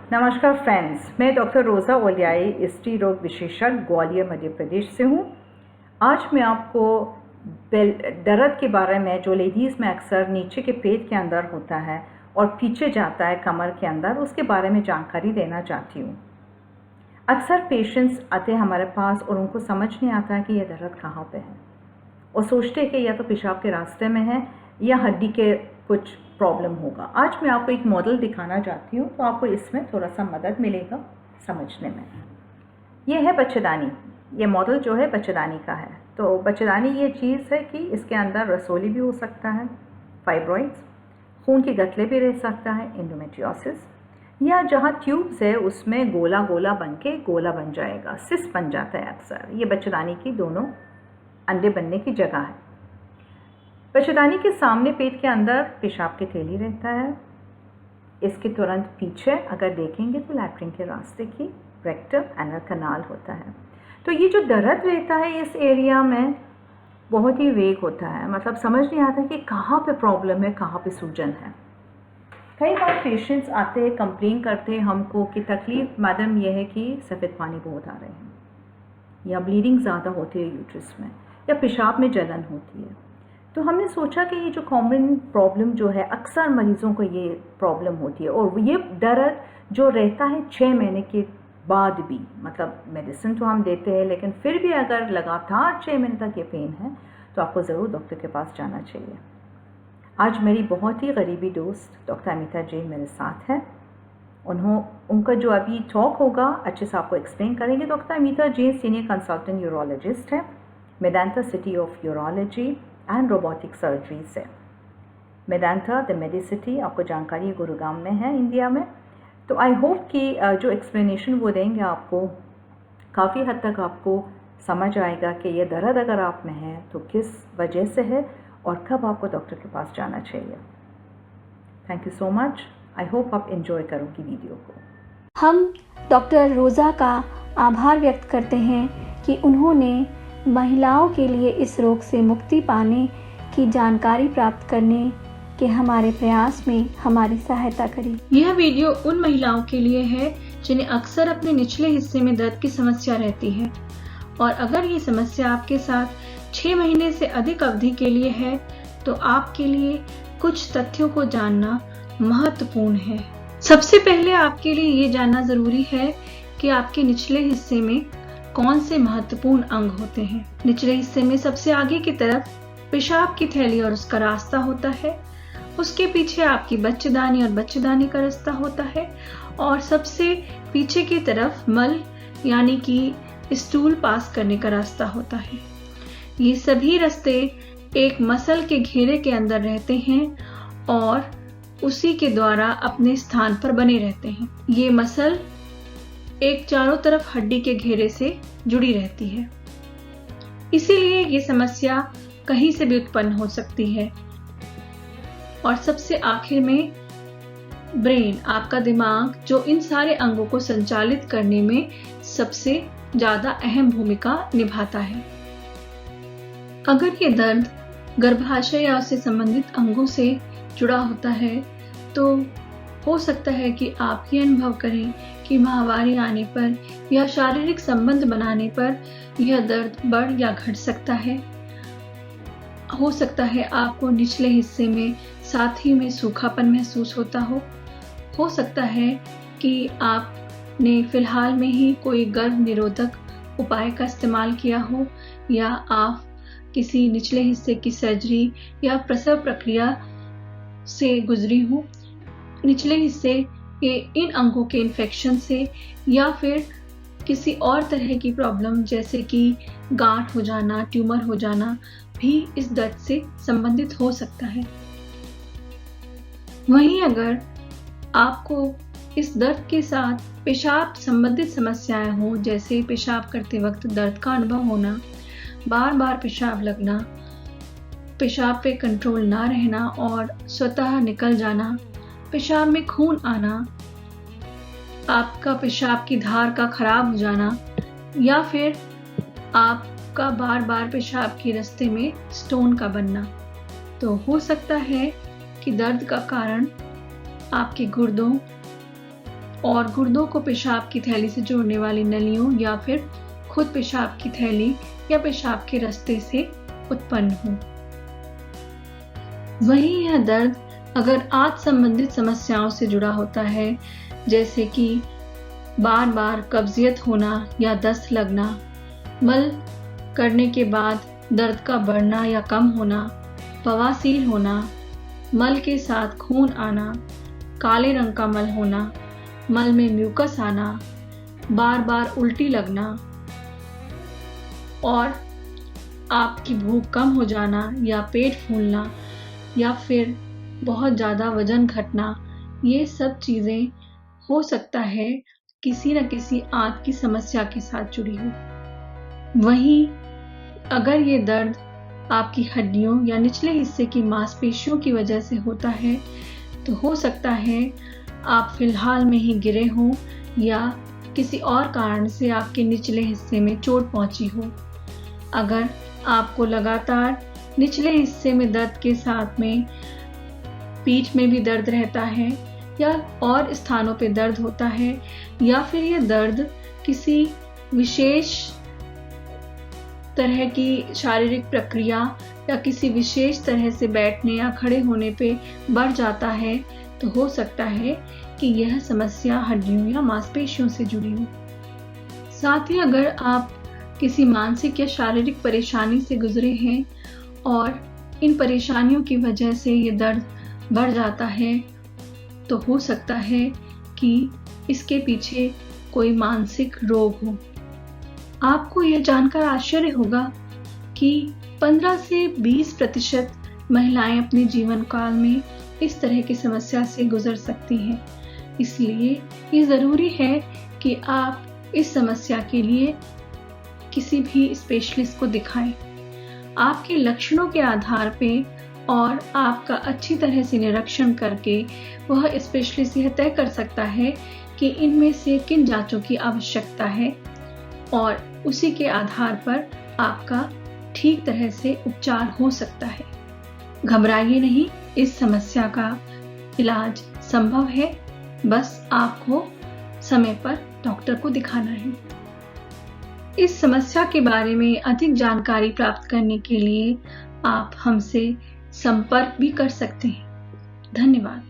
नमस्कार फ्रेंड्स, मैं डॉक्टर रोज़ा ओलियाई स्त्री रोग विशेषज्ञ ग्वालियर मध्य प्रदेश से हूँ। आज मैं आपको दर्द के बारे में जो लेडीज़ में अक्सर नीचे के पेट के अंदर होता है और पीछे जाता है कमर के अंदर, उसके बारे में जानकारी देना चाहती हूँ। अक्सर पेशेंट्स आते हैं हमारे पास और उनको समझ नहीं आता है कि यह दर्द कहाँ पे है और सोचते हैं कि या तो पेशाब के रास्ते में है या हड्डी के कुछ प्रॉब्लम होगा। आज मैं आपको एक मॉडल दिखाना चाहती हूँ, तो आपको इसमें थोड़ा सा मदद मिलेगा समझने में। ये है बच्चेदानी। ये मॉडल जो है बच्चेदानी का है। तो बच्चेदानी ये चीज़ है कि इसके अंदर रसोली भी हो सकता है, फाइब्रॉइड्स, खून के गठले भी रह सकता है, एंडोमेट्रियोसिस, या जहाँ ट्यूब्स है उसमें गोला गोला बन के गोला बन जाएगा, सिस्ट बन जाता है। अक्सर ये बच्चेदानी की दोनों अंडे बनने की जगह है। बच्चेदानी के सामने पेट के अंदर पेशाब की थैली रहता है। इसके तुरंत पीछे अगर देखेंगे तो लैट्रिन के रास्ते की रेक्टम एनल कनाल होता है। तो ये जो दर्द रहता है इस एरिया में बहुत ही वेग होता है, मतलब समझ नहीं आता कि कहाँ पे प्रॉब्लम है, कहाँ पे सूजन है। कई बार पेशेंट्स आते हैं, कंप्लेन करते हैं हमको कि तकलीफ़ मैडम यह है कि सफ़ेद पानी बहुत आ रहे हैं, या ब्लीडिंग ज़्यादा होती है यूट्रस में, या पेशाब में जलन होती है। तो हमने सोचा कि ये जो कॉमन प्रॉब्लम जो है अक्सर मरीज़ों को ये प्रॉब्लम होती है, और ये दर्द जो रहता है 6 महीने के बाद भी, मतलब मेडिसिन तो हम देते हैं लेकिन फिर भी अगर लगातार 6 महीने तक ये पेन है तो आपको ज़रूर डॉक्टर के पास जाना चाहिए। आज मेरी बहुत ही करीबी दोस्त डॉक्टर अमिता जैन मेरे साथ है। उनका जो अभी टॉक होगा अच्छे से आपको एक्सप्लेन करेंगे। Doctor Amita Jain senior consultant urologist है, Medanta city of urology and robotic surgery से। मेदांता द मेडिसिटी आपको जानकारी गुरुग्राम में है, इंडिया में। तो आई होप कि जो एक्सप्लेनेशन वो देंगे आपको काफ़ी हद तक आपको समझ आएगा कि ये दर्द अगर आप में है तो किस वजह से है और कब आपको डॉक्टर के पास जाना चाहिए। Thank you so much. I hope आप एंजॉय करोगी वीडियो को। हम डॉक्टर रोज़ा का आभार व्यक्त करते हैं कि उन्होंने महिलाओं के लिए इस रोग से मुक्ति पाने की जानकारी प्राप्त करने के हमारे प्रयास में हमारी सहायता करी। यह वीडियो उन महिलाओं के लिए है जिन्हें अक्सर अपने निचले हिस्से में दर्द की समस्या रहती है, और अगर ये समस्या आपके साथ 6 महीने से अधिक अवधि के लिए है तो आपके लिए कुछ तथ्यों को जानना महत्वपूर्ण है। सबसे पहले आपके लिए ये जानना जरूरी है कि आपके निचले हिस्से में कौन से महत्वपूर्ण अंग होते हैं। निचले हिस्से में सबसे आगे की तरफ पेशाब की थैली और उसका रास्ता होता है, उसके पीछे आपकी बच्चेदानी और बच्चेदानी का रास्ता होता है, और सबसे पीछे की तरफ मल यानी कि स्टूल पास करने का रास्ता होता है। ये सभी रास्ते एक मसल के घेरे के अंदर रहते हैं और उसी के द्वारा अपने स्थान पर बने रहते हैं। ये मसल एक चारों तरफ हड्डी के घेरे से जुड़ी रहती है, इसीलिए ये समस्या कहीं से भी उत्पन्न हो सकती है। और सबसे आखिर में ब्रेन, आपका दिमाग, जो इन सारे अंगों को संचालित करने में सबसे ज्यादा अहम भूमिका निभाता है। अगर ये दर्द गर्भाशय या उससे संबंधित अंगों से जुड़ा होता है तो हो सकता है कि आप ये अनुभव करें कि माहवारी आने पर या शारीरिक संबंध बनाने पर यह दर्द बढ़ या घट सकता है। हो सकता है आपको निचले हिस्से में साथ ही में सूखापन महसूस होता हो सकता है कि आपने फिलहाल में ही कोई गर्भ निरोधक उपाय का इस्तेमाल किया हो, या आप किसी निचले हिस्से की सर्जरी या प्रसव प्रक्रिया से गुजरी हो। निचले हिस्से के इन अंगों के इन्फेक्शन से या फिर किसी और तरह की प्रॉब्लम जैसे कि गांठ हो जाना, ट्यूमर हो जाना भी इस दर्द से संबंधित हो सकता है। वहीं अगर आपको इस दर्द के साथ पेशाब संबंधित समस्याएं हो, जैसे पेशाब करते वक्त दर्द का अनुभव होना, बार बार पेशाब लगना, पेशाब पे कंट्रोल ना रहना और स्वतः निकल जाना, पेशाब में खून आना, आपका पेशाब की धार का खराब हो जाना, या फिर आपका बार बार पेशाब के रास्ते में स्टोन का बनना, तो हो सकता है कि दर्द का कारण आपके गुर्दों और गुर्दों को पेशाब की थैली से जोड़ने वाली नलियों या फिर खुद पेशाब की थैली या पेशाब के रास्ते से उत्पन्न हो। वहीं यह दर्द अगर आंत संबंधित समस्याओं से जुड़ा होता है, जैसे कि बार बार कब्जियत होना या दस्त लगना, मल करने के बाद दर्द का बढ़ना या कम होना, बवासीर होना, मल के साथ खून आना, काले रंग का मल होना, मल में म्यूकस आना, बार बार उल्टी लगना और आपकी भूख कम हो जाना या पेट फूलना या फिर बहुत ज़्यादा वजन घटना, ये सब चीज़ें हो सकता है किसी न किसी आंत की समस्या के साथ जुड़ी हो। वहीं अगर ये दर्द आपकी हड्डियों या निचले हिस्से की मांसपेशियों की वजह से होता है, तो हो सकता है आप फिलहाल में ही गिरे हों या किसी और कारण से आपके निचले हिस्से में चोट पहुंची हो। अगर आपको लगातार निचले हिस्से में दर्द के साथ में पीठ में भी दर्द रहता है या और स्थानों पे दर्द होता है, या फिर ये दर्द किसी विशेष तरह की शारीरिक प्रक्रिया या किसी विशेष तरह से बैठने या खड़े होने पे बढ़ जाता है, तो हो सकता है कि यह समस्या हड्डियों या मांसपेशियों से जुड़ी हो। साथ ही अगर आप किसी मानसिक या शारीरिक परेशानी से गुजरे हैं और इन परेशानियों की वजह से ये दर्द बढ़ जाता है, तो हो सकता है कि इसके पीछे कोई मानसिक रोग हो। आपको यह जानकर आश्चर्य होगा कि 15 से 20% महिलाएं अपने जीवन काल में इस तरह की समस्या से गुजर सकती हैं। इसलिए ये ज़रूरी है कि आप इस समस्या के लिए किसी भी स्पेशलिस्ट को दिखाएं। आपके लक्षणों के आधार पे और आपका अच्छी तरह से निरीक्षण करके वह स्पेशलिस्ट यह तय कर सकता है कि इनमें से किन जांचों की आवश्यकता है और उसी के आधार पर आपका ठीक तरह से उपचार हो सकता है। घबराइए नहीं, इस समस्या का इलाज संभव है, बस आपको समय पर डॉक्टर को दिखाना है। इस समस्या के बारे में अधिक जानकारी प्राप्त करने के लिए आप हमसे संपर्क भी कर सकते हैं। धन्यवाद।